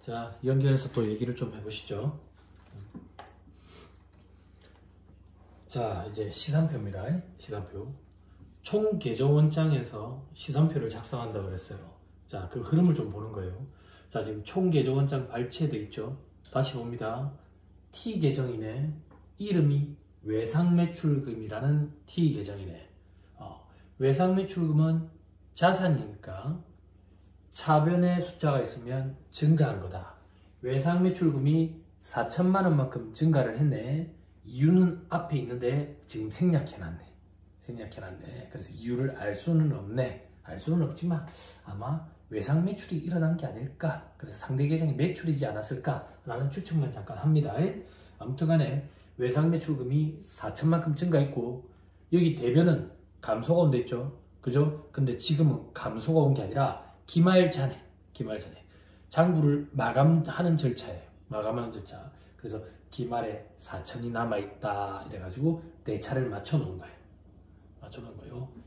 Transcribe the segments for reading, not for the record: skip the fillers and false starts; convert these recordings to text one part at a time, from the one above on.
자, 연결해서 또 얘기를 좀 해보시죠. 자, 이제 시산표입니다. 시산표. 총 계정원장에서 시산표를 작성한다고 그랬어요. 자, 그 흐름을 좀 보는 거예요. 자, 지금 총 계정원장 발췌되어 있죠. 다시 봅니다. T 계정이네. 이름이 외상매출금이라는 T 계정이네. 외상매출금은 자산이니까 차변에 숫자가 있으면 증가한 거다. 외상매출금이 4천만 원만큼 증가를 했네. 이유는 앞에 있는데 지금 생략해놨네. 그래서 이유를 알 수는 없네. 알 수는 없지만 아마 외상매출이 일어난 게 아닐까. 그래서 상대 계정이 매출이지 않았을까라는 추측만 잠깐 합니다. 아무튼 간에 외상매출금이 4천만큼 증가했고, 여기 대변은 감소가 온다 했죠. 그죠? 근데 지금은 감소가 온 게 아니라 기말 잔액. 장부를 마감하는 절차예요. 마감하는 절차. 그래서 기말에 4천이 남아있다 이래가지고 내 차를 맞춰놓은 거예요.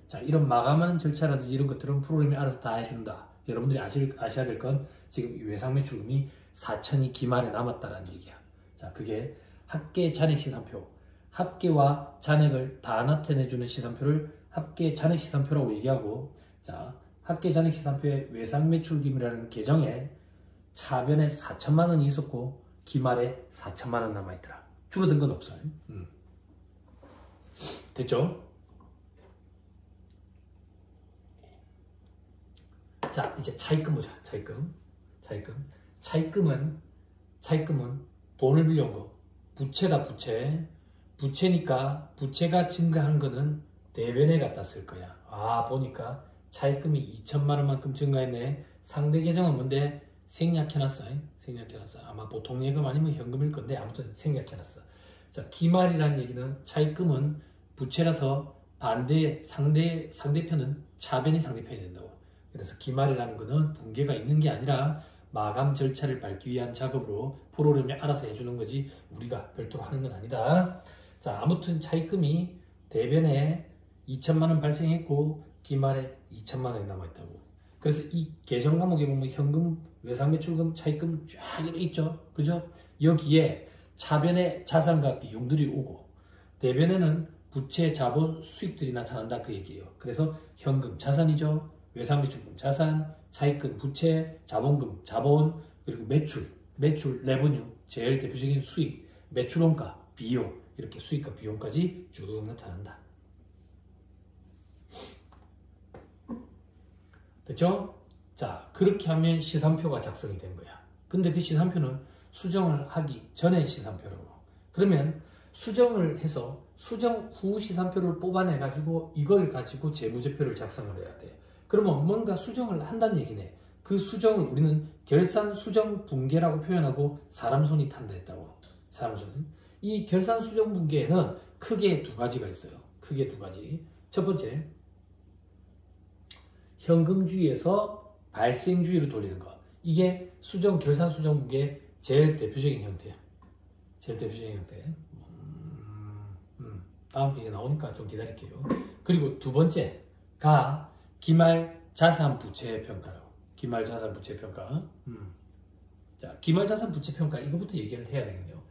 자, 이런 마감하는 절차라든지 이런 것들은 프로그램이 알아서 다 해준다. 여러분들이 아셔야 될 건 지금 외상매출금이 4천이 기말에 남았다라는 얘기야. 자, 그게 합계 잔액 시산표. 합계와 잔액을 다 나타내주는 시산표를 합계 잔액 시산표라고 얘기하고, 자, 합계 잔액 시산표에 외상매출금이라는 계정에 차변에 4천만 원이 있었고 기말에 4천만 원 남아있더라. 줄어든 건 없어요. 됐죠? 자, 이제 차입금 보자. 차입금은 돈을 빌려온 거. 부채다, 부채. 부채니까 부채가 증가한 거는 대변에 갖다 쓸 거야. 아, 보니까 차입금이 2천만 원만큼 증가했네. 상대 계정은 뭔데? 생략해놨어. 아마 보통 예금 아니면 현금일 건데 아무튼 생략해놨어. 자, 기말이라는 얘기는 차입금은 부채라서 상대편은 차변이 상대편이 된다고. 그래서 기말이라는 거는 붕괴가 있는 게 아니라 마감 절차를 밟기 위한 작업으로 프로그램이 알아서 해주는 거지 우리가 별도로 하는 건 아니다. 자, 아무튼 차입금이 대변에 2천만 원 발생했고 기말에 2천만 원이 남아있다고. 그래서 이 계정 과목에 보면 현금, 외상매출금, 차입금 쫙 있죠. 그죠? 여기에 차변에 자산과 비용들이 오고 대변에는 부채, 자본, 수익들이 나타난다 그 얘기예요. 그래서 현금, 자산이죠. 외상매출금, 자산, 차입금, 부채, 자본금, 자본, 그리고 매출, 레버뉴, 제일 대표적인 수익, 매출원가, 비용, 이렇게 수익과 비용까지 쭉 나타난다. 됐죠? 자, 그렇게 하면 시산표가 작성이 된 거야. 근데 그 시산표는 수정을 하기 전에 시산표라고. 그러면 수정을 해서 수정 후 시산표를 뽑아내가지고 이걸 가지고 재무제표를 작성을 해야 돼. 그러면 뭔가 수정을 한다는 얘기네. 그 수정을 우리는 결산 수정 붕괴라고 표현하고 사람 손이 탄다 했다고. 사람 손은. 이 결산 수정 붕괴에는 크게 두 가지가 있어요. 크게 두 가지. 첫 번째, 현금주의에서 발생주의로 돌리는 거. 이게 결산 수정 붕괴의 제일 대표적인 형태야. 다음 페이지 나오니까 좀 기다릴게요. 그리고 두 번째가 기말 자산 부채 평가라고. 기말 자산 부채 평가. 자, 기말 자산 부채 평가 이거부터 얘기를 해야 되겠네요.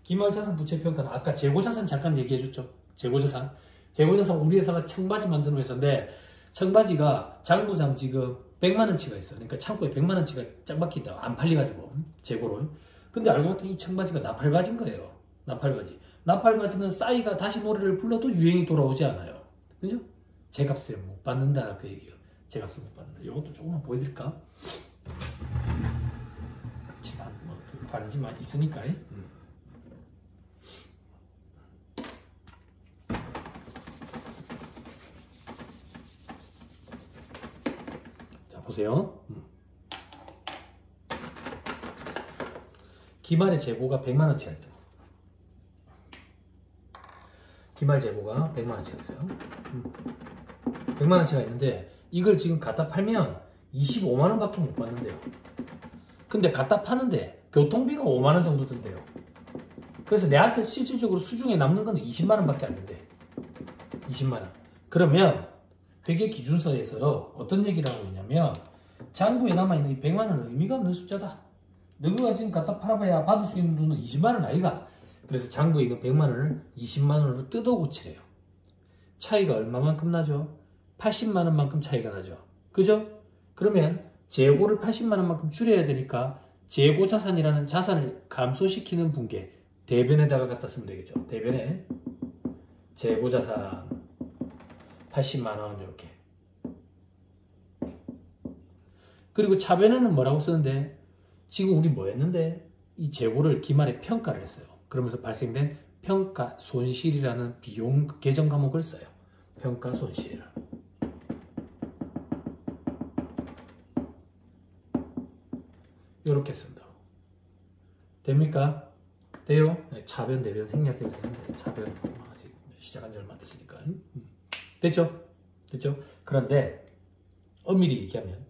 기말 자산 부채 평가는 아까 재고자산 잠깐 얘기해줬죠. 재고자산 우리 회사가 청바지 만드는 회사인데 청바지가 장부상 지금 100만 원치가 있어. 그러니까 창고에 100만 원치가 짱 박혀있다고 안 팔려가지고 재고로. 근데 알고 봤더니 이 청바지가 나팔바지인 거예요. 나팔바지는 싸이가 다시 노래를 불러도 유행이 돌아오지 않아요. 그죠? 제값을 못 받는다 그 얘기예요. 제값을 못 받는다. 이것도 조금만 보여드릴까? 하지만 뭐 반지만 있으니까. 자, 보세요. 기말의 재고가 100만 원치가 있다. 기말 재고가 100만 원치가 있어요. 100만 원치가 있는데 이걸 지금 갖다 팔면 25만 원밖에 못 받는데요. 근데 갖다 파는데 교통비가 5만 원 정도 든대요. 그래서 내한테 실질적으로 수중에 남는 건 20만 원밖에 안 된대. 20만 원. 그러면 회계 기준서에서 어떤 얘기를 하고 있냐면 장부에 남아있는 이 100만 원은 의미가 없는 숫자다. 너가 지금 갖다 팔아봐야 받을 수 있는 돈은 20만 원 아이가. 그래서 장부에 있는 100만 원을 20만 원으로 뜯어 고치래요. 차이가 얼마만큼 나죠? 80만 원만큼 차이가 나죠. 그죠? 그러면 재고를 80만 원만큼 줄여야 되니까 재고 자산이라는 자산을 감소시키는 분계 대변에다가 갖다 쓰면 되겠죠. 대변에 재고 자산 80만 원 이렇게. 그리고 차변에는 뭐라고 쓰는데 지금 우리 뭐 했는데 이 재고를 기말에 평가를 했어요. 그러면서 발생된 평가 손실이라는 비용 계정 과목을 써요. 평가 손실. 이렇게 쓴다. 됩니까? 돼요? 네, 차변 대변 생략해도 되는데 차변 아직 시작한 지 얼마 안 됐으니까. 됐죠? 됐죠? 그런데 엄밀히 얘기하면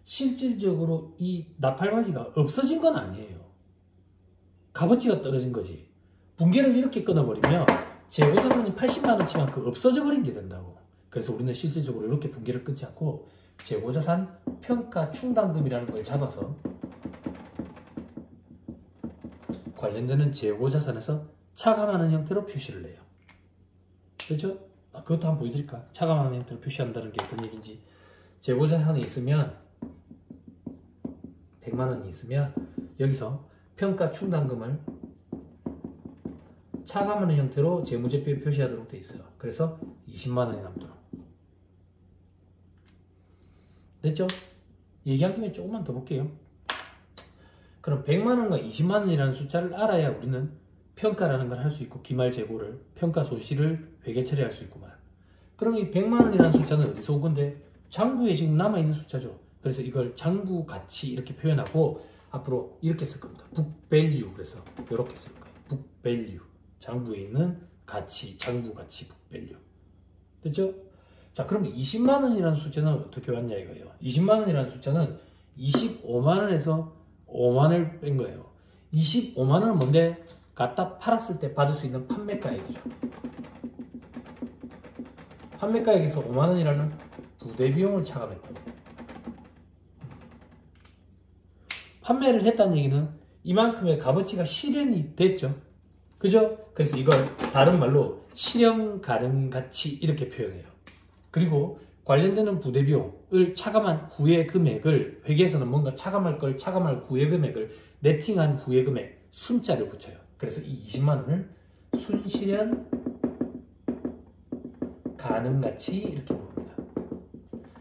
실질적으로 이 나팔바지가 없어진 건 아니에요. 값어치가 떨어진 거지. 분계를 이렇게 끊어버리면 재고자산이 80만 원치만 그 없어져 버린 게 된다고. 그래서 우리는 실질적으로 이렇게 분계를 끊지 않고 재고자산 평가 충당금이라는 걸 잡아서 관련되는 재고자산에서 차감하는 형태로 표시를 해요. 그렇죠? 그것도 한번 보여드릴까? 차감하는 형태로 표시한다는 게 어떤 얘기인지. 재고자산이 있으면 100만 원이 있으면 여기서 평가 충당금을 차감하는 형태로 재무제표에 표시하도록 되어 있어요. 그래서 20만 원이 남도록. 됐죠? 얘기한 김에 조금만 더 볼게요. 그럼 100만 원과 20만 원이라는 숫자를 알아야 우리는 평가라는 걸 할 수 있고 기말 재고를 평가 손실을 회계 처리할 수 있구만. 그럼 이 100만 원이라는 숫자는 어디서 온 건데? 장부에 지금 남아있는 숫자죠. 그래서 이걸 장부 가치 이렇게 표현하고 앞으로 이렇게 쓸 겁니다. book value. 그래서 이렇게 쓸 거예요. book value. 장부에 있는 가치, 장부 가치 book value. 됐죠? 자, 그럼 20만 원이라는 숫자는 어떻게 왔냐 이거예요. 20만 원이라는 숫자는 25만 원에서 5만 원을 뺀 거예요. 25만 원은 뭔데? 갖다 팔았을 때 받을 수 있는 판매가액이죠. 판매가액에서 5만 원이라는 부대비용을 차감했다고. 판매를 했다는 얘기는 이만큼의 값어치가 실현이 됐죠. 그죠? 그래서 이걸 다른 말로 실현 가능 가치 이렇게 표현해요. 그리고 관련되는 부대비용을 차감한 후의 금액을 회계에서는 뭔가 차감할 걸 차감할 후의 금액을 네팅한 후의 금액 순자를 붙여요. 그래서 이 20만 원을 순실현 가능 가치 이렇게 부릅니다.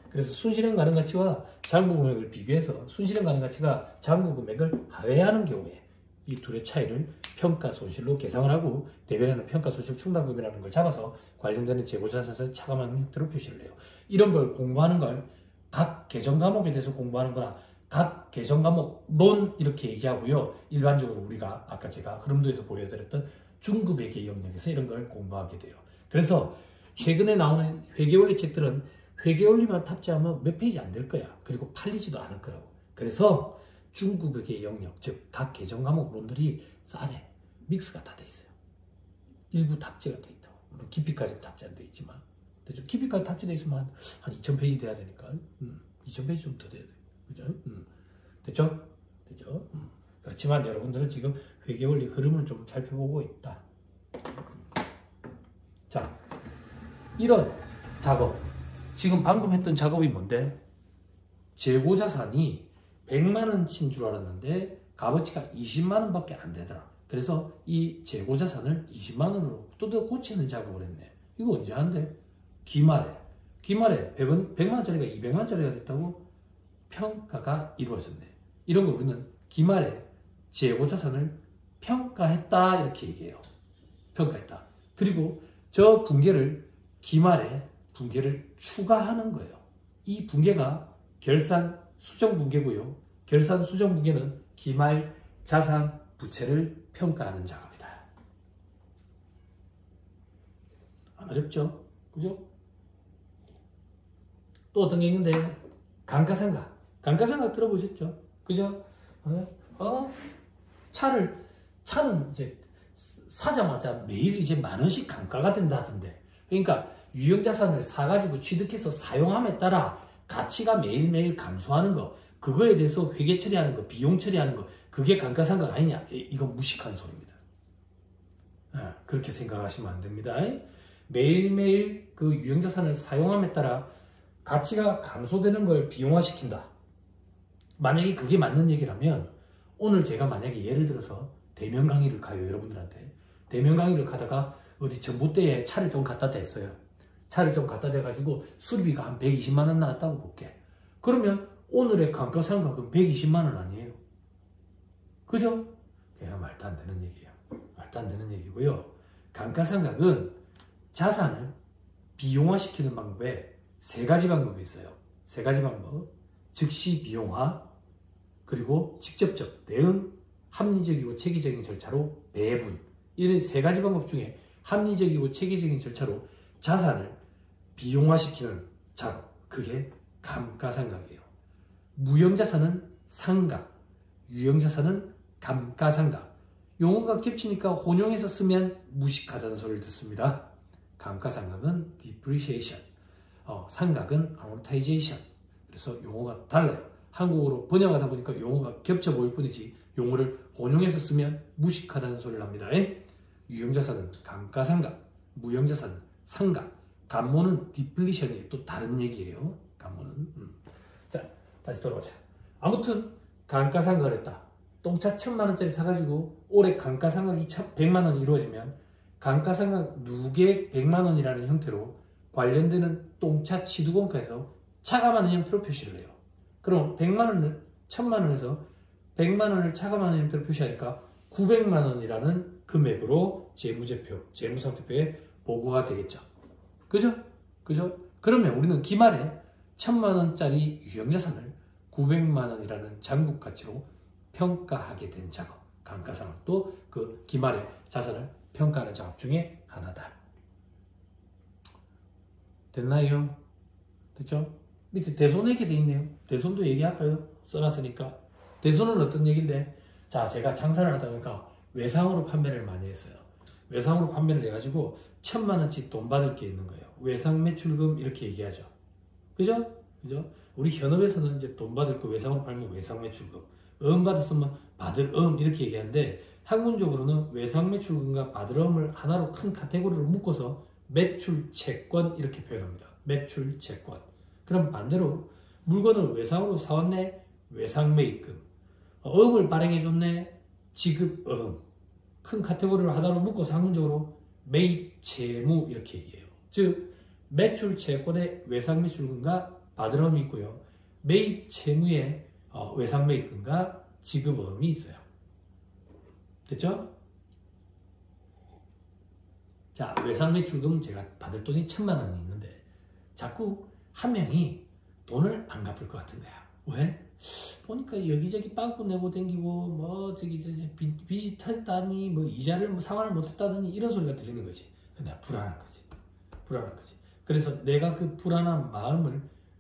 그래서 순실현 가능 가치와 장부 금액을 비교해서 순실현 가능 가치가 장부 금액을 하회하는 경우에 이 둘의 차이를 평가 손실로 계상을 하고 대변에는 평가 손실 충당금이라는 걸 잡아서 관련되는 재고자산에서 차감하는 형태로 표시를 해요. 이런 걸 공부하는 걸 각 계정 과목에 대해서 공부하는 거나 각 계정 과목론 이렇게 얘기하고요. 일반적으로 우리가 아까 제가 흐름도에서 보여드렸던 중급회계 영역에서 이런 걸 공부하게 돼요. 그래서 최근에 나오는 회계원리 책들은 회계원리만 탑재하면 몇 페이지 안 될 거야. 그리고 팔리지도 않을 거라고. 그래서 중급회계 영역, 즉 각 계정 과목론들이 안에 믹스가 다 돼 있어요. 일부 탑재가 돼 있다고. 깊이까지는 탑재 안 돼 있지만, 깊이까지 탑재돼 있으면 한 2000페이지 돼야 되니까 2000페이지 좀 더 돼야 돼. 그죠? 됐죠? 됐죠? 그렇지만 여러분들은 지금 회계원리 흐름을 좀 살펴보고 있다. 자, 이런 작업. 지금 방금 했던 작업이 뭔데? 재고자산이 100만 원치인 줄 알았는데 값어치가 20만 원밖에 안 되더라. 그래서 이 재고자산을 20만 원으로 뜯어 고치는 작업을 했네. 이거 언제 한대? 기말에 100만 원짜리가 200만 원짜리가 됐다고 평가가 이루어졌네. 이런 걸 우리는 기말에 재고자산을 평가했다 이렇게 얘기해요. 평가했다. 그리고 저 분계를 기말에 분계를 추가하는 거예요. 이 분계가 결산 수정 분계고요. 결산 수정 분계는 기말 자산 부채를 평가하는 작업이다. 안 어렵죠? 그죠? 또 어떤 게 있는데 감가상각. 감가상각 들어보셨죠? 그죠? 차는 이제 사자마자 매일 이제 10,000원씩 감가가 된다 하던데. 그러니까 유형자산을 사가지고 취득해서 사용함에 따라 가치가 매일매일 감소하는 거, 그거에 대해서 회계 처리하는 거, 비용 처리하는 거, 그게 감가상각 아니냐? 이건 무식한 소리입니다. 그렇게 생각하시면 안 됩니다. 매일매일 그 유형자산을 사용함에 따라 가치가 감소되는 걸 비용화시킨다. 만약에 그게 맞는 얘기라면 오늘 제가 만약에 예를 들어서 대면 강의를 가요. 여러분들한테 대면 강의를 가다가 어디 전봇대에 차를 좀 갖다 댔어요. 차를 좀 갖다 대가지고 수리비가 한 120만 원 나왔다고 볼게. 그러면 오늘의 감가상각은 120만 원 아니에요. 그죠? 그냥 말도 안 되는 얘기예요. 말도 안 되는 얘기고요. 감가상각은 자산을 비용화시키는 방법에 세 가지 방법이 있어요. 세 가지 방법. 즉시 비용화, 그리고 직접적 대응, 합리적이고 체계적인 절차로 배분. 이런 세 가지 방법 중에 합리적이고 체계적인 절차로 자산을 비용화시키는 작업. 그게 감가상각이에요. 무형자산은 상각, 유형자산은 감가상각. 용어가 겹치니까 혼용해서 쓰면 무식하다는 소리를 듣습니다. 감가상각은 depreciation, 상각은 amortization. 그래서 용어가 달라요. 한국어로 번역하다 보니까 용어가 겹쳐 보일 뿐이지 용어를 혼용해서 쓰면 무식하다는 소리를 합니다. 유형자산은 감가상각, 무형자산은 상각, 감모는 디플리션이 또 다른 얘기예요. 감모는. 자, 다시 돌아오자. 아무튼 감가상각을 했다. 똥차 1000만 원짜리 사가지고 올해 감가상각이 100만 원이 이루어지면 감가상각 누계 100만 원이라는 형태로 관련되는 똥차 취득원가에서 차감하는 형태로 표시를 해요. 그럼 100만 원을 1000만 원에서 100만 원을 차감하는 형태로 표시하니까 900만 원이라는 금액으로 재무제표, 재무상태표에 보고가 되겠죠. 그죠? 그죠? 그러면 우리는 기말에 1000만 원짜리 유형자산을 900만 원이라는 장부가치로 평가하게 된 작업. 감가상각도 그 기말에 자산을 평가하는 작업 중에 하나다. 됐나요? 됐죠? 밑에 대손 얘기 돼 있네요. 대손도 얘기할까요? 써놨으니까. 대손은 어떤 얘기인데, 자, 제가 장사를 하다 보니까 외상으로 판매를 많이 했어요. 외상으로 판매를 해가지고 1000만 원치 돈 받을 게 있는 거예요. 외상 매출금 이렇게 얘기하죠. 그죠? 그죠? 우리 현업에서는 이제 돈 받을 거 외상으로 팔면 외상 매출금, 받았으면 받을 이렇게 얘기하는데, 학문적으로는 외상 매출금과 받을 을 하나로 큰 카테고리로 묶어서 매출 채권 이렇게 표현합니다. 매출 채권. 그럼 반대로 물건을 외상으로 사왔네, 외상 매입금. 을 발행해줬네, 지급 큰 카테고리로 하나로 묶어서 학문적으로 매입 채무 이렇게 얘기해요. 즉 매출 채권의 외상 매출금과 받을 음이 있고요. 매입 채무의 외상 매입금과 지급음이 있어요. 됐죠? 자, 외상 매출금은 제가 받을 돈이 1000만 원이 있는데 자꾸 한 명이 돈을 안 갚을 것 같은 거야. 왜? 보니까 여기저기 빵꾸 내고 댕기고 뭐 저기 빚이 터졌다니 뭐 이자를 뭐 상환을 못했다더니 이런 소리가 들리는 거지. 내가 불안한 거지. 불안한 거지. 그래서 내가 그 불안한 마음을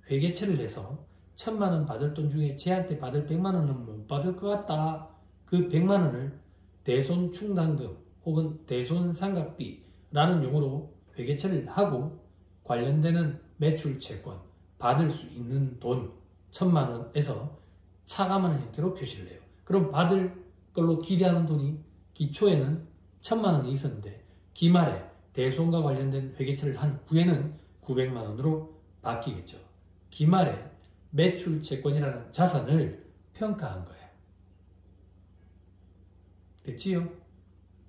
회계처리를 해서 1000만 원 받을 돈 중에 쟤한테 받을 100만 원은 못 받을 것 같다. 그 100만 원을 대손 충당금 혹은 대손 상각비라는 용어로 회계처리를 하고 관련되는 매출 채권 받을 수 있는 돈 1000만 원에서 차감하는 형태로 표시를 해요. 그럼 받을 걸로 기대하는 돈이 기초에는 1000만 원이 있었는데 기말에 대손과 관련된 회계처리를 한 후에는 900만 원으로 바뀌겠죠. 기말에 매출 채권이라는 자산을 평가한 거예요. 됐지요?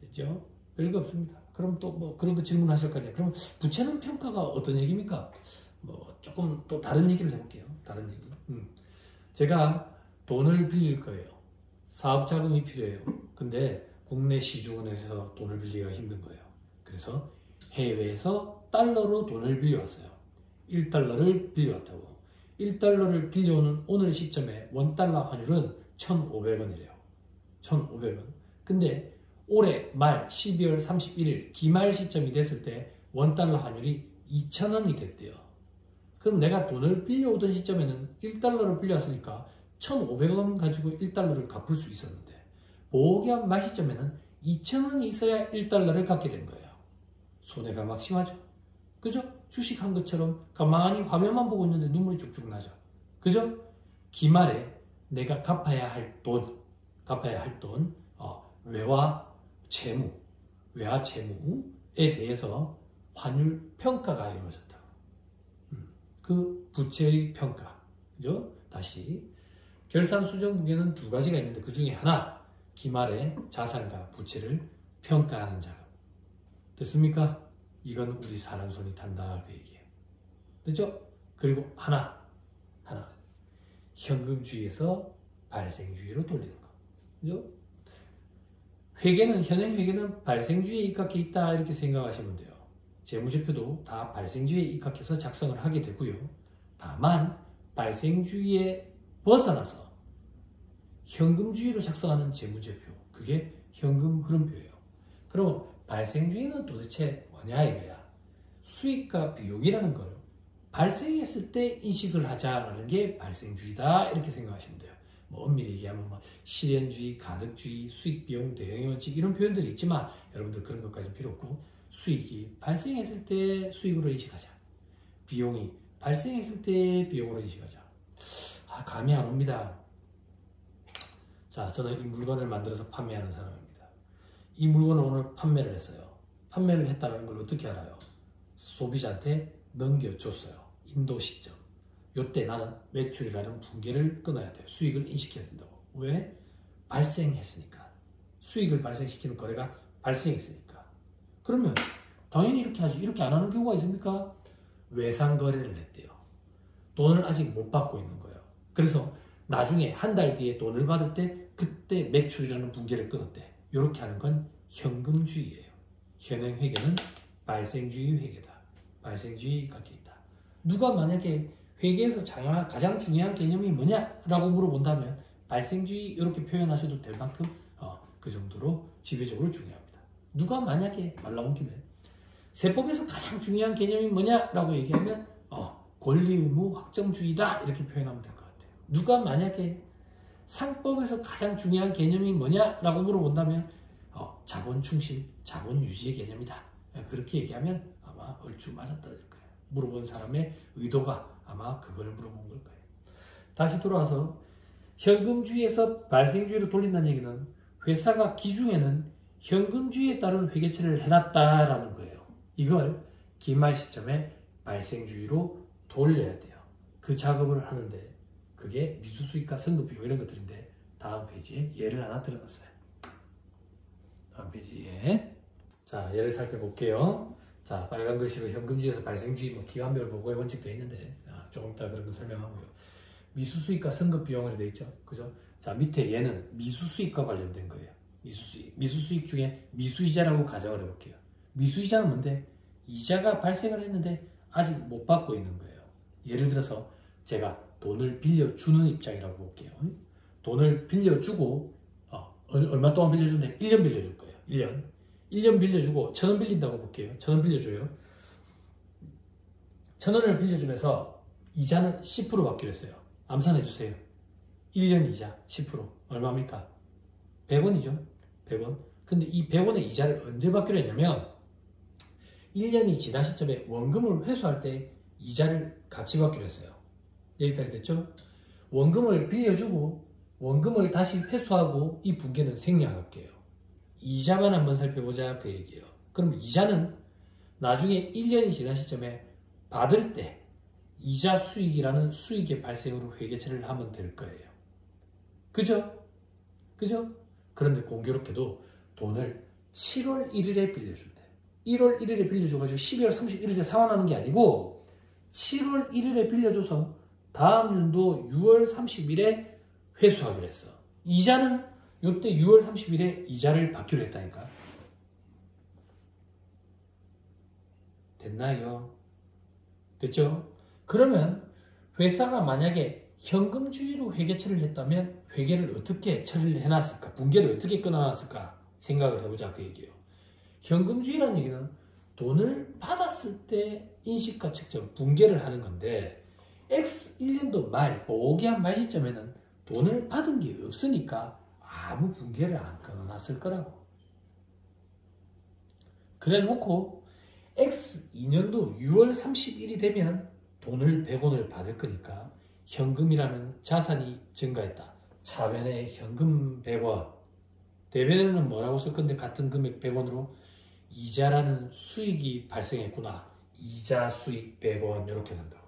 됐죠? 별거 없습니다. 그럼 또 뭐 그런 거 질문하실 거 아니에요. 그럼 부채는 평가가 어떤 얘기입니까? 뭐 조금 또 다른 얘기를 해볼게요. 다른 얘기. 제가 돈을 빌릴 거예요. 사업 자금이 필요해요. 근데 국내 시중은행에서 돈을 빌리기가 힘든 거예요. 그래서 해외에서 달러로 돈을 빌려왔어요. 1달러를 빌려왔다고. 1달러를 빌려오는 오늘 시점에 원달러 환율은 1,500원이래요. 1,500원. 근데 올해 말 12월 31일 기말 시점이 됐을 때 원달러 환율이 2,000원이 됐대요. 그럼 내가 돈을 빌려오던 시점에는 1달러를 빌려왔으니까 1,500원 가지고 1달러를 갚을 수 있었는데 보호기한 말 시점에는 2,000원이 있어야 1달러를 갚게 된 거예요. 손해가 막심하죠. 그죠? 주식한 것처럼 가만히 화면만 보고 있는데 눈물이 쭉쭉 나죠. 그죠? 기말에 내가 갚아야 할 돈 갚아야 할 돈, 외화 채무에 대해서 환율 평가가 이루어졌다. 그 부채의 평가. 그죠? 다시 결산 수정국에는 두 가지가 있는데 그 중에 하나, 기말에 자산과 부채를 평가하는 작업. 됐습니까? 이건 우리 사람 손이 탄다 그 얘기예요. 됐죠? 그리고 하나 현금주의에서 발생주의로 돌리는 거. 그죠? 현행 회계는 발생주의에 입각해 있다 이렇게 생각하시면 돼요. 재무제표도 다 발생주의에 입각해서 작성을 하게 되고요. 다만 발생주의에 벗어나서 현금주의로 작성하는 재무제표, 그게 현금 흐름표예요. 그럼 발생주의는 도대체 뭐냐 이거야. 수익과 비용이라는 걸 발생했을 때 인식을 하자라는 게 발생주의다 이렇게 생각하시면 돼요. 뭐 엄밀히 얘기하면 실현주의, 가득주의, 수익비용, 대응원칙 이런 표현들이 있지만 여러분들 그런 것까지는 필요 없고, 수익이 발생했을 때 수익으로 인식하자, 비용이 발생했을 때 비용으로 인식하자. 감이 안 옵니다. 자, 저는 이 물건을 만들어서 판매하는 사람입니다. 이 물건을 오늘 판매를 했어요. 판매를 했다는 걸 어떻게 알아요? 소비자한테 넘겨줬어요. 인도 시점. 요때 나는 매출이라는 붕괴를 끊어야 돼요. 수익을 인식해야 된다고. 왜? 발생했으니까. 수익을 발생시키는 거래가 발생했으니까. 그러면 당연히 이렇게 하지. 이렇게 안 하는 경우가 있습니까? 외상 거래를 했대요. 돈을 아직 못 받고 있는 거예요. 그래서 나중에 한 달 뒤에 돈을 받을 때 그때 매출이라는 붕괴를 끊었대. 이렇게 하는 건 현금주의예요. 현행 회계는 발생주의 회계다. 발생주의 갖게 있다. 누가 만약에 회계에서 가장 중요한 개념이 뭐냐라고 물어본다면 발생주의 이렇게 표현하셔도 될 만큼 그 정도로 지배적으로 중요합니다. 누가 만약에 말 나온 김에 세법에서 가장 중요한 개념이 뭐냐라고 얘기하면 권리의무 확정주의다 이렇게 표현하면 될 것 같아요. 누가 만약에 상법에서 가장 중요한 개념이 뭐냐라고 물어본다면 자본 충실, 자본 유지의 개념이다. 그렇게 얘기하면 아마 얼추 맞아떨어질 거예요. 물어본 사람의 의도가 아마 그걸 물어본 걸 거예요. 다시 돌아와서 현금주의에서 발생주의로 돌린다는 얘기는 회사가 기중에는 현금주의에 따른 회계처리를 해놨다라는 거예요. 이걸 기말 시점에 발생주의로 돌려야 돼요. 그 작업을 하는데 그게 미수수익과 선급비용 이런 것들인데 다음 페이지에 예를 하나 들어놨어요. 다음 페이지에 자, 예를 살펴볼게요. 자, 빨간 글씨로 현금주의에서 발생주의, 기관별 보고의 원칙도 있는데 조금 이따 그런 거 설명하고요. 미수수익과 선급비용으로 되어 있죠. 그죠? 자, 밑에 얘는 미수수익과 관련된 거예요. 미수수익 중에 미수이자라고 가정을 해볼게요. 미수이자는 뭔데? 이자가 발생을 했는데 아직 못 받고 있는 거예요. 예를 들어서 제가 돈을 빌려주는 입장이라고 볼게요. 돈을 빌려주고 얼마 동안 빌려주는데 1년 빌려줄 거예요. 1년 빌려주고 1,000원 빌린다고 볼게요. 1,000원 빌려줘요. 1,000원을 빌려주면서 이자는 10% 받기로 했어요. 암산해 주세요. 1년 이자 10% 얼마입니까? 100원이죠. 100원. 근데 이 100원의 이자를 언제 받기로 했냐면 1년이 지난 시점에 원금을 회수할 때 이자를 같이 받기로 했어요. 여기까지 됐죠? 원금을 빌려주고 원금을 다시 회수하고 이 붕괴는 생략할게요. 이자만 한번 살펴보자 그 얘기예요. 그럼 이자는 나중에 1년이 지난 시점에 받을 때 이자 수익이라는 수익의 발생으로 회계처리를 하면 될 거예요. 그죠? 그런데 공교롭게도 돈을 7월 1일에 빌려준대. 1월 1일에 빌려줘가지고 12월 31일에 상환하는 게 아니고 7월 1일에 빌려줘서 다음 연도 6월 30일에 회수하기로 했어. 이자는 이때 6월 30일에 이자를 받기로 했다니까. 됐나요? 됐죠? 그러면 회사가 만약에 현금주의로 회계 처리를 했다면 회계를 어떻게 처리를 해놨을까? 붕괴를 어떻게 끊어놨을까? 생각을 해보자 그 얘기예요. 현금주의라는 얘기는 돈을 받았을 때 인식과 측정, 붕괴를 하는 건데 X 1년도 말, 보기한 말 시점에는 돈을 받은 게 없으니까 아무 붕괴를 안 끊어놨을 거라고. 그래 놓고 X 2년도 6월 30일이 되면 돈을 100원을 받을 거니까 현금이라는 자산이 증가했다. 차변에 현금 100원, 대변에는 뭐라고 쓸 건데 같은 금액 100원으로 이자라는 수익이 발생했구나. 이자 수익 100원 이렇게 산다고.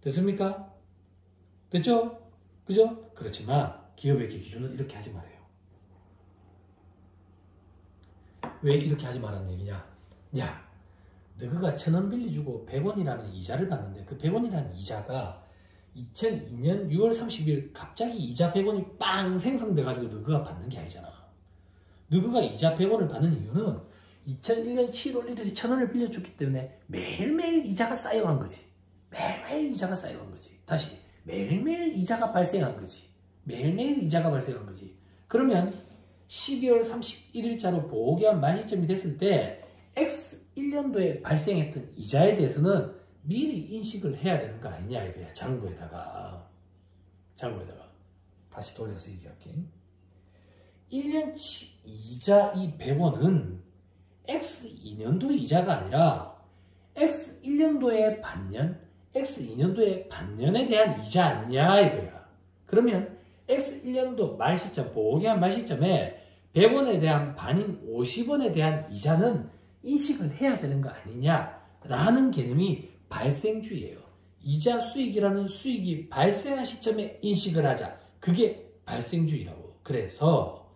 됐습니까? 됐죠? 그죠? 그렇지만 기업의 기준은 이렇게 하지 말아요. 왜 이렇게 하지 말라는 얘기냐? 야, 너가 1,000원 빌려주고 100원이라는 이자를 받는데 그 100원이라는 이자가 2002년 6월 30일 갑자기 이자 100원이 빵 생성돼가지고 너가 받는 게 아니잖아. 너가 이자 100원을 받는 이유는 2001년 7월 1일에 1,000원을 빌려줬기 때문에 매일매일 이자가 쌓여간 거지. 매일매일 이자가 쌓여간 거지. 다시 매일매일 이자가 발생한 거지. 매일매일 이자가 발생한 거지. 그러면 12월 31일자로 보호기한 만시점이 됐을 때 X1년도에 발생했던 이자에 대해서는 미리 인식을 해야 되는 거 아니냐 이거야. 장부에다가 다시 돌려서 얘기할게. 1년치 이자 이 100원은 X2년도 이자가 아니라 X1년도의 반년, X2년도의 반년에 대한 이자 아니냐 이거야. 그러면 X1년도 말시점, 보호기한 말시점에 100원에 대한 반인 50원에 대한 이자는 인식을 해야 되는 거 아니냐라는 개념이 발생주의예요. 이자 수익이라는 수익이 발생한 시점에 인식을 하자. 그게 발생주의라고. 그래서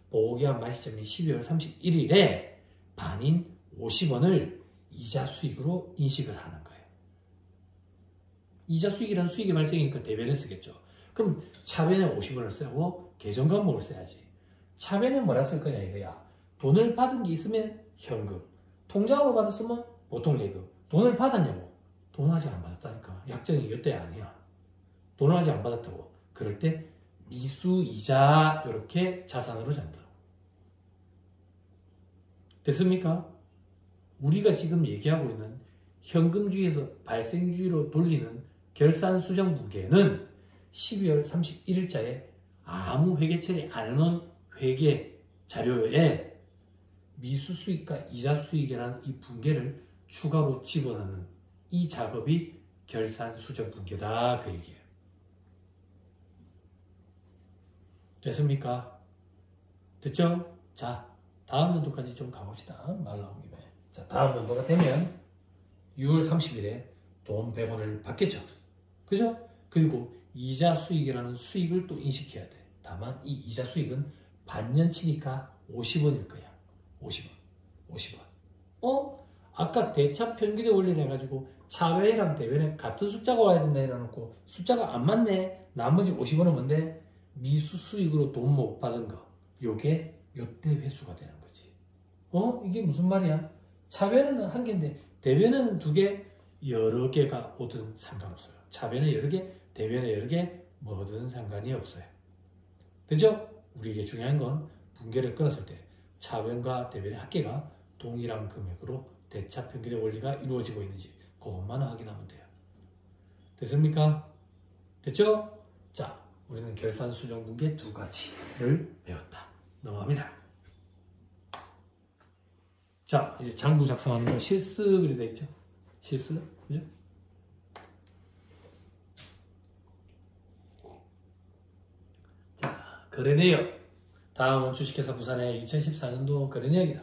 보호기한 말시점이 12월 31일에 반인 50원을 이자 수익으로 인식을 하는 거예요. 이자 수익이라는 수익이 발생이니까 대변을 쓰겠죠. 그럼 차변에 50원을 쓰고 계정관목을 써야지. 차변에 뭐라 쓸 거냐 이거야. 돈을 받은 게 있으면 현금, 통장으로 받았으면 보통 예금. 돈을 받았냐고. 돈을 아직 안 받았다니까. 약정이 이때 아니야. 돈을 아직 안 받았다고. 그럴 때 미수이자 이렇게 자산으로 잔다고. 됐습니까? 우리가 지금 얘기하고 있는 현금주의에서 발생주의로 돌리는 결산수정분계는 12월 31일자에 아무 회계 처리 안 해놓은 회계 자료에 미수수익과 이자수익이라는 이 분계를 추가로 집어넣는 이 작업이 결산수정분계다 그 얘기예요. 됐습니까? 됐죠? 자, 다음 연도까지 좀 가봅시다. 말 나온 김에. 자, 다음 연도가 되면 6월 30일에 돈 100원을 받겠죠. 그죠? 그리고 이자 수익이라는 수익을 또 인식해야 돼. 다만 이 이자 수익은 반년치니까 50원일 거야. 50원. 아까 대차 평균의 원리를 해가지고 차변이랑 대변에 같은 숫자가 와야 된다 해놓고 숫자가 안 맞네. 나머지 50원은 뭔데? 미수 수익으로 돈 못 받은 거. 요게 요때 회수가 되는 거지. 이게 무슨 말이야? 차변은 한 개인데 대변은 두 개, 여러 개가 오든 상관없어요. 차변은 여러 개, 대변은 여러 개, 뭐든 상관이 없어요. 그죠? 우리에게 중요한 건 분계를 끊었을 때 차변과 대변의 합계가 동일한 금액으로 대차 평균의 원리가 이루어지고 있는지 그것만 확인하면 돼요. 됐습니까? 됐죠? 자, 우리는 결산수정분계 두 가지를 배웠다. 넘어갑니다. 자, 이제 장부 작성하는 거 실습이 되어 있죠? 실습, 그죠? 자, 거래내역. 다음은 주식회사 부산의 2014년도 거래내역이다.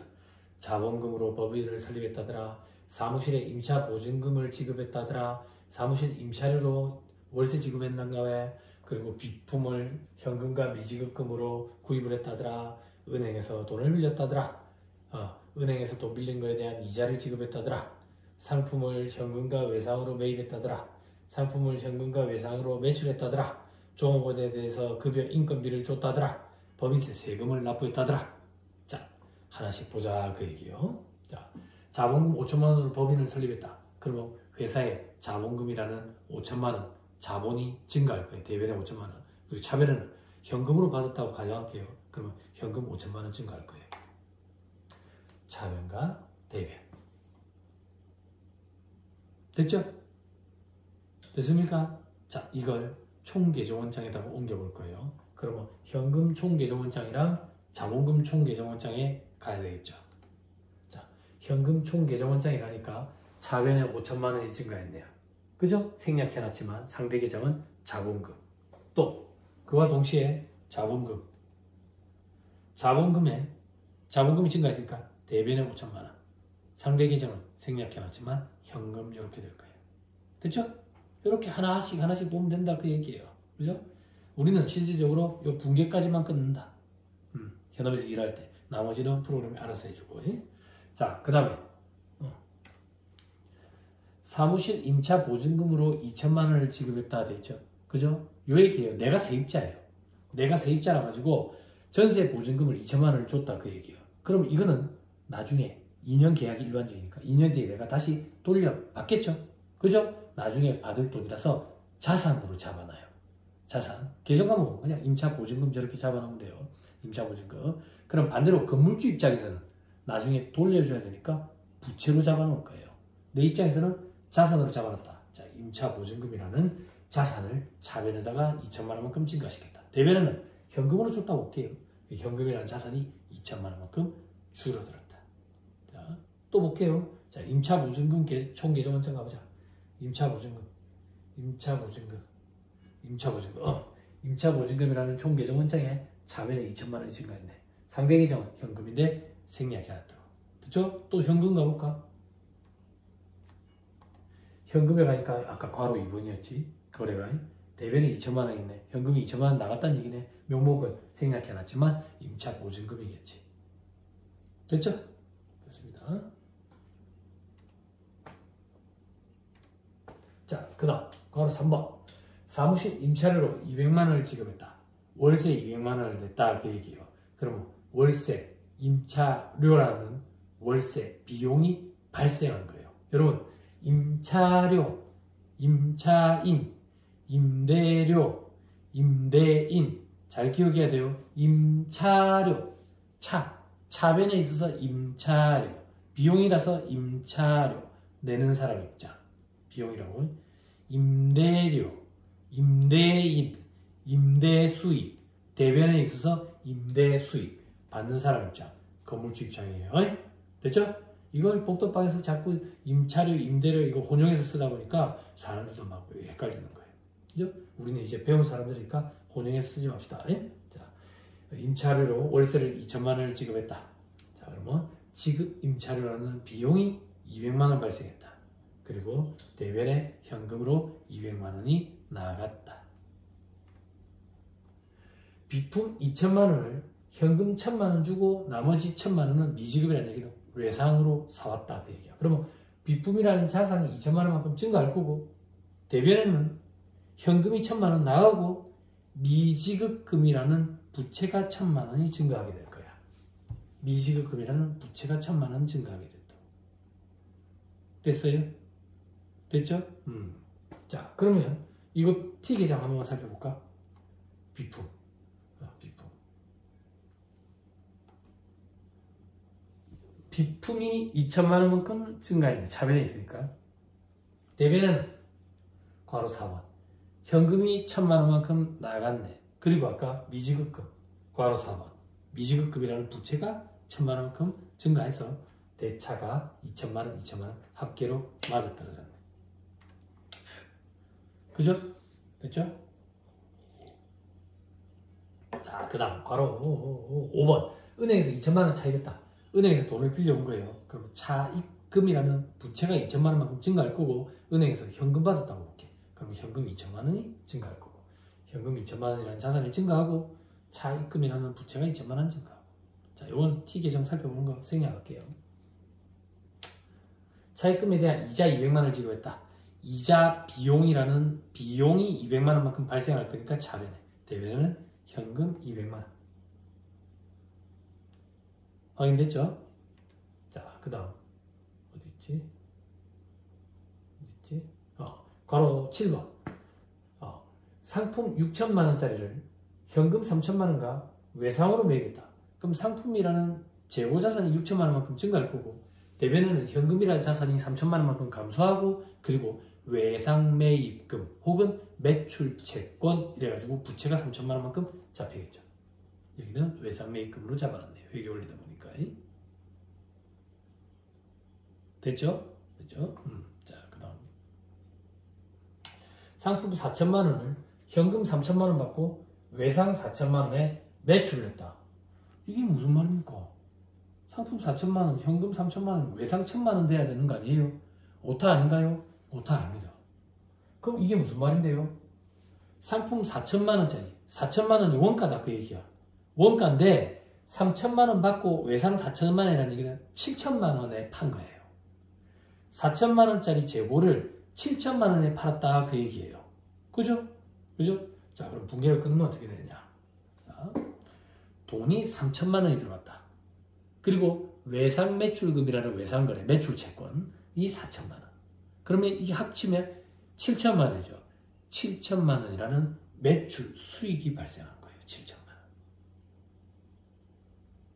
자본금으로 법인을 설립했다더라. 사무실에 임차 보증금을 지급했다더라. 사무실 임차료로 월세 지급했는가 왜? 그리고 비품을 현금과 미지급금으로 구입을 했다더라. 은행에서 돈을 빌렸다더라. 은행에서 돈 빌린 거에 대한 이자를 지급했다더라. 상품을 현금과 외상으로 매입했다더라. 상품을 현금과 외상으로 매출했다더라. 종업원에 대해서 급여 인건비를 줬다더라. 법인세 세금을 납부했다더라. 자, 하나씩 보자 그 얘기요. 자, 자본금 5천만 원으로 법인을 설립했다. 그러면 회사에 자본금이라는 5천만 원 자본이 증가할 거예요. 대변에 5천만 원. 그리고 차변에는 현금으로 받았다고 가정할게요. 그러면 현금 5천만 원 증가할 거예요. 차변과 대변. 됐죠? 됐습니까? 자, 이걸 총계정원장에다가 옮겨볼 거예요. 그러면 현금 총계정원장이랑 자본금 총계정원장에 가야 되겠죠. 자, 현금 총계정원장에 가니까 차변에 5천만 원이 증가했네요. 그죠? 생략해놨지만 상대 계정은 자본금. 또 그와 동시에 자본금이 증가했으니까 대변에 5천만 원. 상대 계정은 생략해놨지만 현금 이렇게 될 거예요. 됐죠? 이렇게 하나씩 보면 된다 그 얘기예요. 그죠? 우리는 실질적으로 이 분계까지만 끊는다. 현업에서 일할 때 나머지는 프로그램이 알아서 해주고. 자, 그 다음에 사무실 임차 보증금으로 2천만 원을 지급했다 돼 있죠. 그죠? 요 얘기예요. 내가 세입자예요. 내가 세입자라 가지고 전세 보증금을 2천만 원을 줬다 그 얘기예요. 그럼 이거는 나중에 2년 계약이 일반적이니까 2년 뒤에 내가 다시 돌려받겠죠. 그죠? 나중에 받을 돈이라서 자산으로 잡아놔요. 자산. 계정과목은 그냥 임차 보증금 저렇게 잡아놓으면 돼요. 임차 보증금. 그럼 반대로 건물주 입장에서는 나중에 돌려줘야 되니까 부채로 잡아놓을 거예요. 내 입장에서는 자산으로 잡아놨다. 자, 임차 보증금이라는 자산을 차변에다가 2천만 원만큼 증가시켰다. 대변에는 현금으로 줬다고 볼게요. 현금이라는 자산이 2천만 원만큼 줄어들었다. 자, 또 볼게요. 자, 임차 보증금 총 계정 원점 가보자. 임차 보증금이라는 총 계정 원장에 차변에 2천만 원이 증가했네. 상대 계정은 현금인데 생략해놨다고. 됐죠? 또 현금 가볼까? 현금에 가니까 아까 괄호 2번이었지. 거래가. 대변에 2천만 원 있네. 현금이 2천만 원 나갔다는 얘기네. 명목은 생략해놨지만 임차 보증금이겠지. 됐죠? 됐습니다. 자, 그 다음 괄호 3번. 사무실 임차료로 200만 원을 지급했다. 월세 200만 원을 냈다 그 얘기예요. 그러면 월세, 임차료라는 월세 비용이 발생한 거예요. 여러분, 임차료, 임차인, 임대료, 임대인 잘 기억해야 돼요. 임차료, 차변에 있어서 임차료, 비용이라서 임차료 내는 사람 입장, 비용이라고. 임대료, 임대인, 임대수익, 대변에 있어서 임대수익 받는 사람 입장, 건물주 입장이에요. 됐죠? 이걸 복덕방에서 자꾸 임차료, 임대료 이거 혼용해서 쓰다 보니까 사람들도 막 헷갈리는 거예요. 그죠? 우리는 이제 배운 사람들이니까 혼용해서 쓰지 맙시다. 자, 임차료로 월세를 2천만 원을 지급했다. 자, 그러면 지급 임차료라는 비용이 200만 원 발생했다. 그리고 대변에 현금으로 200만 원이 나갔다. 비품 2천만 원을 현금 1천만 원 주고 나머지 1천만 원은 미지급이라는 얘기도 외상으로 사왔다 그 얘기야. 그러면 비품이라는 자산이 2천만 원만큼 증가할 거고 대변에는 현금이 1천만 원 나가고 미지급금이라는 부채가 1천만 원이 증가하게 될 거야. 미지급금이라는 부채가 1천만 원 증가하게 됐다. 됐어요? 됐죠? 자, 그러면 이거 T 계정 한번 살펴볼까? 비품. 비품이 2천만 원만큼 증가했네. 차변에 있으니까. 대변에는 괄호 4번. 현금이 1천만 원만큼 나갔네. 그리고 아까 미지급금. 괄호 4번. 미지급금이라는 부채가 1천만 원만큼 증가해서 대차가 2천만 원, 2천만 원 합계로 맞아떨어졌네. 그죠? 됐죠? 자, 그 다음 괄호 5번. 은행에서 2천만 원 차입했다. 은행에서 돈을 빌려온 거예요. 그럼 차입금이라는 부채가 2천만 원만큼 증가할 거고 은행에서 현금 받았다고 볼게. 그럼 현금 2천만 원이 증가할 거고 현금 2천만 원이라는 자산이 증가하고 차입금이라는 부채가 2천만 원 증가하고. 자, 이건 T 계정 살펴보는 거 생략할게요. 차입금에 대한 이자 200만 원을 지급했다. 이자 비용이라는 비용이 200만 원만큼 발생할 거니까 차변에. 대변에는 현금 200만 원. 확인됐죠? 자, 그 다음 어디 있지? 괄호 7번. 상품 6천만 원짜리를 현금 3천만 원과 외상으로 매입했다. 그럼 상품이라는 재고 자산이 6천만 원만큼 증가할 거고 대변에는 현금이라는 자산이 3천만 원만큼 감소하고 그리고 외상 매입금 혹은 매출 채권 이래가지고 부채가 3천만 원만큼 잡히겠죠. 여기는 외상 매입금으로 잡아놨네요. 회계 올리다 보니까. 됐죠? 됐죠? 자, 그 다음 상품 4천만 원을 현금 3천만 원 받고 외상 4천만 원에 매출을 했다. 이게 무슨 말입니까? 상품 4천만 원, 현금 3천만 원, 외상 1천만 원 돼야 되는 거 아니에요? 오타 아닌가요? 오타 아닙니다. 그럼 이게 무슨 말인데요? 상품 4천만 원짜리, 4천만 원이 원가다 그 얘기야. 원가인데 3천만 원 받고 외상 4천만 원이라는 얘기는 7천만 원에 판 거예요. 4천만 원짜리 재고를 7천만 원에 팔았다 그 얘기예요. 그죠? 그죠? 자, 그럼 분기를 끊으면 어떻게 되냐? 자, 돈이 3천만 원이 들어왔다. 그리고 외상 매출금이라는 외상거래 매출 채권 이 4천만 원. 그러면 이게 합치면 7천만 원이죠. 7천만 원이라는 매출 수익이 발생한 거예요. 7천만 원.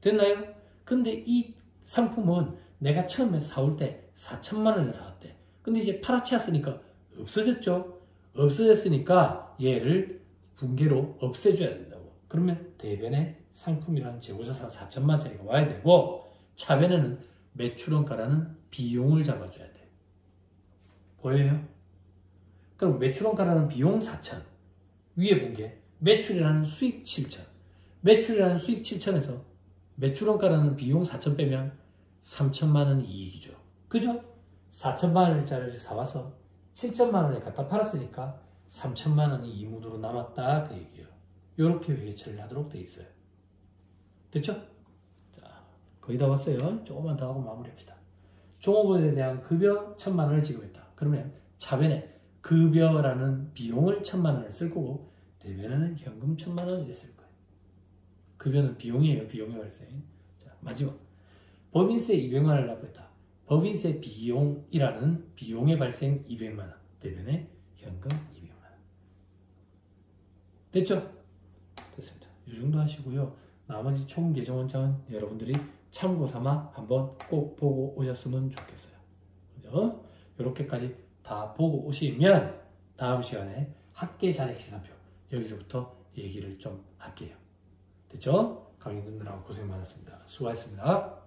됐나요? 근데 이 상품은 내가 처음에 사올 때 4천만 원에 사왔대. 근데 이제 팔아치웠으니까 없어졌죠. 없어졌으니까 얘를 분기로 없애줘야 된다고. 그러면 대변에 상품이라는 재고자산 4천만 원짜리가 와야 되고 차변에는 매출원가라는 비용을 잡아줘야 돼. 보여요? 그럼 매출원가라는 비용 4천, 위에 분계, 매출이라는 수익 7천. 매출이라는 수익 7천에서 매출원가라는 비용 4천 빼면 3천만 원 이익이죠. 그죠? 4천만 원짜리를 사와서 7천만 원에 갖다 팔았으니까 3천만 원이 이문으로 남았다 그 얘기예요. 이렇게 회계 처리를 하도록 돼 있어요. 됐죠? 자, 거의 다 왔어요. 조금만 더 하고 마무리합시다. 종업원에 대한 급여 1천만 원을 지급했다. 그러면 차변에 급여라는 비용을 1천만 원을 쓸 거고 대변에는 현금 1천만 원을 쓸 거예요. 급여는 비용이에요. 비용의 발생. 자, 마지막. 법인세 200만 원을 납부했다. 법인세 비용이라는 비용의 발생 200만 원. 대변에 현금 200만 원. 됐죠? 됐습니다. 이 정도 하시고요. 나머지 총 계정 원장은 여러분들이 참고 삼아 한번 꼭 보고 오셨으면 좋겠어요. 그죠? 이렇게까지 다 보고 오시면 다음 시간에 학계 잔액 시산표 여기서부터 얘기를 좀 할게요. 됐죠? 강의 듣느라고 고생 많았습니다. 수고하셨습니다.